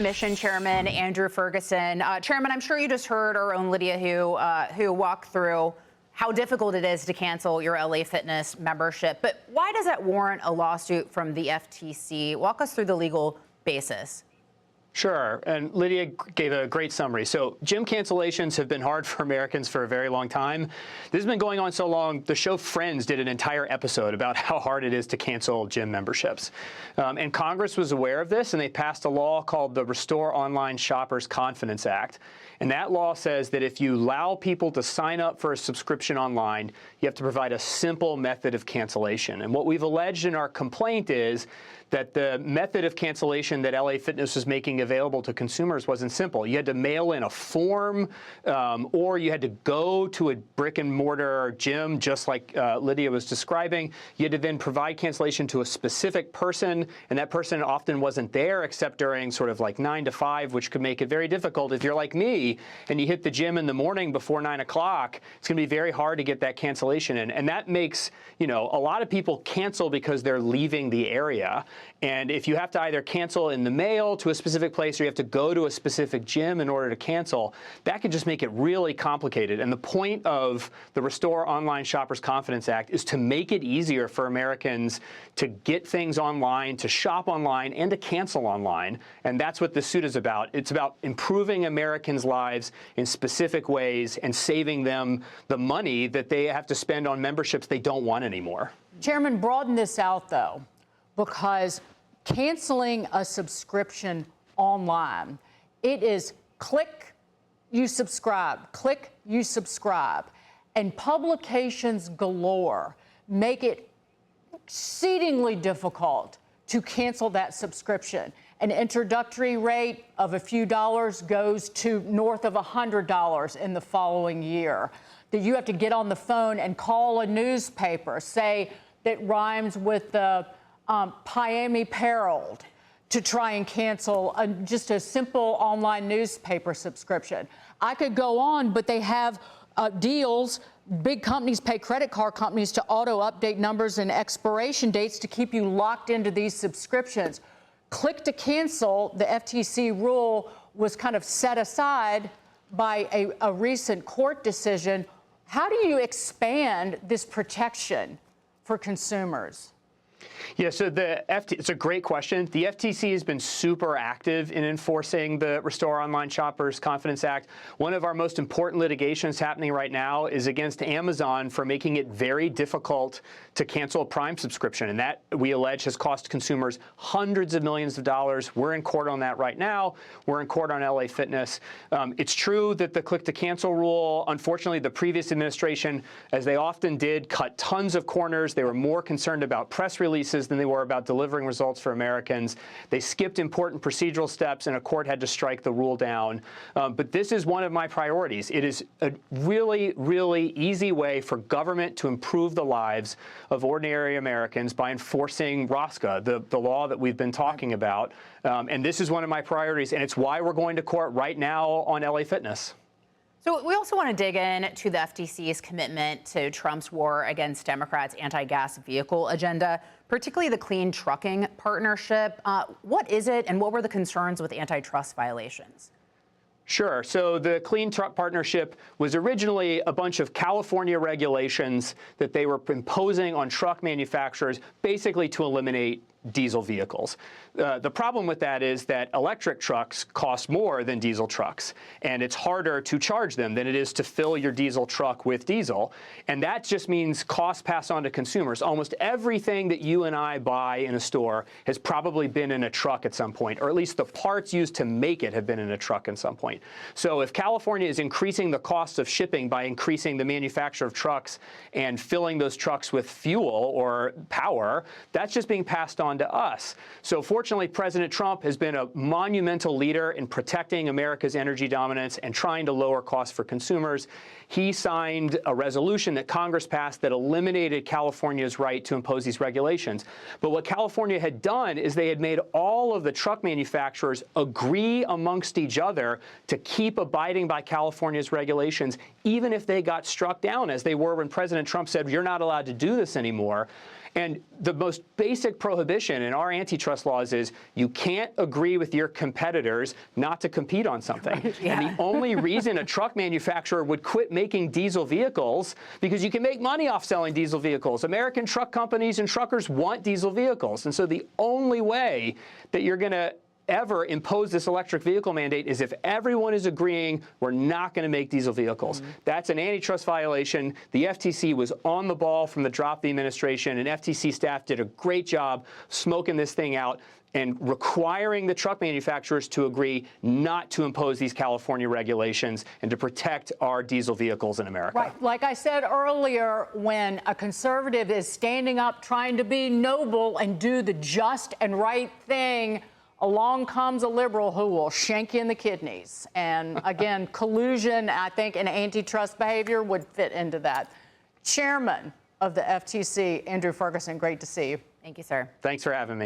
Commission Chairman Andrew Ferguson. Chairman, I'm sure you just heard our own Lydia who walked through how difficult it is to cancel your LA Fitness membership. But why does that warrant a lawsuit from the FTC? Walk us through the legal basis. Sure, and Lydia gave a great summary. So gym cancellations have been hard for Americans for a very long time. This has been going on so long, the show Friends did an entire episode about how hard it is to cancel gym memberships. And Congress was aware of this, and they passed a law called the Restore Online Shoppers Confidence Act. And that law says that if you allow people to sign up for a subscription online, you have to provide a simple method of cancellation. And what we've alleged in our complaint is that the method of cancellation that LA Fitness was making available to consumers wasn't simple. You had to mail in a form, or you had to go to a brick and mortar gym, just like Lydia was describing. You had to then provide cancellation to a specific person, and that person often wasn't there except during sort of like 9 to 5, which could make it very difficult. If you're like me and you hit the gym in the morning before 9 o'clock, it's going to be very hard to get that cancellation in. And that makes, a lot of people cancel because they're leaving the area. And if you have to either cancel in the mail to a specific place or you have to go to a specific gym in order to cancel, that can just make it really complicated. And the point of the Restore Online Shoppers Confidence Act is to make it easier for Americans to get things online, to shop online, and to cancel online. And that's what this suit is about. It's about improving Americans' lives in specific ways and saving them the money that they have to spend on memberships they don't want anymore. Chairman, broaden this out, though, because canceling a subscription online, it is click, you subscribe, and publications galore make it exceedingly difficult to cancel that subscription. An introductory rate of a few dollars goes to north of $100 in the following year. That you have to get on the phone and call a newspaper, say that rhymes with the Miami Herald, to try and cancel just a simple online newspaper subscription. I could go on, but they have deals. Big companies pay credit card companies to auto-update numbers and expiration dates to keep you locked into these subscriptions. Click to cancel, the FTC rule was kind of set aside by a recent court decision. How do you expand this protection for consumers? Yeah, so it's a great question. The FTC has been super active in enforcing the Restore Online Shoppers Confidence Act. One of our most important litigations happening right now is against Amazon for making it very difficult to cancel a Prime subscription. And that, we allege, has cost consumers hundreds of millions of dollars. We're in court on that right now. We're in court on LA Fitness. It's true that the click-to-cancel rule, unfortunately, the previous administration, as they often did, cut tons of corners. They were more concerned about press releases than they were about delivering results for Americans. They skipped important procedural steps, and a court had to strike the rule down. But this is one of my priorities. It is a really, really easy way for government to improve the lives of ordinary Americans by enforcing ROSCA, the law that we've been talking about. And this is one of my priorities, and it's why we're going to court right now on LA Fitness. So we also want to dig in to the FTC's commitment to Trump's war against Democrats' anti-gas vehicle agenda, particularly the Clean Trucking Partnership. What is it, and what were the concerns with antitrust violations? Sure. So the Clean Truck Partnership was originally a bunch of California regulations that they were imposing on truck manufacturers, basically to eliminate diesel vehicles. The problem with that is that electric trucks cost more than diesel trucks, and it's harder to charge them than it is to fill your diesel truck with diesel. And that just means costs pass on to consumers. Almost everything that you and I buy in a store has probably been in a truck at some point, or at least the parts used to make it have been in a truck at some point. So if California is increasing the cost of shipping by increasing the manufacture of trucks and filling those trucks with fuel or power, that's just being passed on to us. So fortunately, President Trump has been a monumental leader in protecting America's energy dominance and trying to lower costs for consumers. He signed a resolution that Congress passed that eliminated California's right to impose these regulations. But what California had done is they had made all of the truck manufacturers agree amongst each other to keep abiding by California's regulations, even if they got struck down, as they were when President Trump said, you're not allowed to do this anymore. And the most basic prohibition in our antitrust laws is you can't agree with your competitors not to compete on something. Right, yeah. And the only reason a truck manufacturer would quit making diesel vehicles, because you can make money off selling diesel vehicles. American truck companies and truckers want diesel vehicles. And so the only way that you're going to ever impose this electric vehicle mandate is if everyone is agreeing we're not going to make diesel vehicles. That's an antitrust violation. The FTC was on the ball from the drop of the administration, and FTC staff did a great job smoking this thing out and requiring the truck manufacturers to agree not to impose these California regulations and to protect our diesel vehicles in America. Right. Like I said earlier, when a conservative is standing up trying to be noble and do the just and right thing, along comes a liberal who will shank you in the kidneys. And again, collusion, I think, and antitrust behavior would fit into that. Chairman of the FTC, Andrew Ferguson, great to see you. Thank you, sir. Thanks for having me.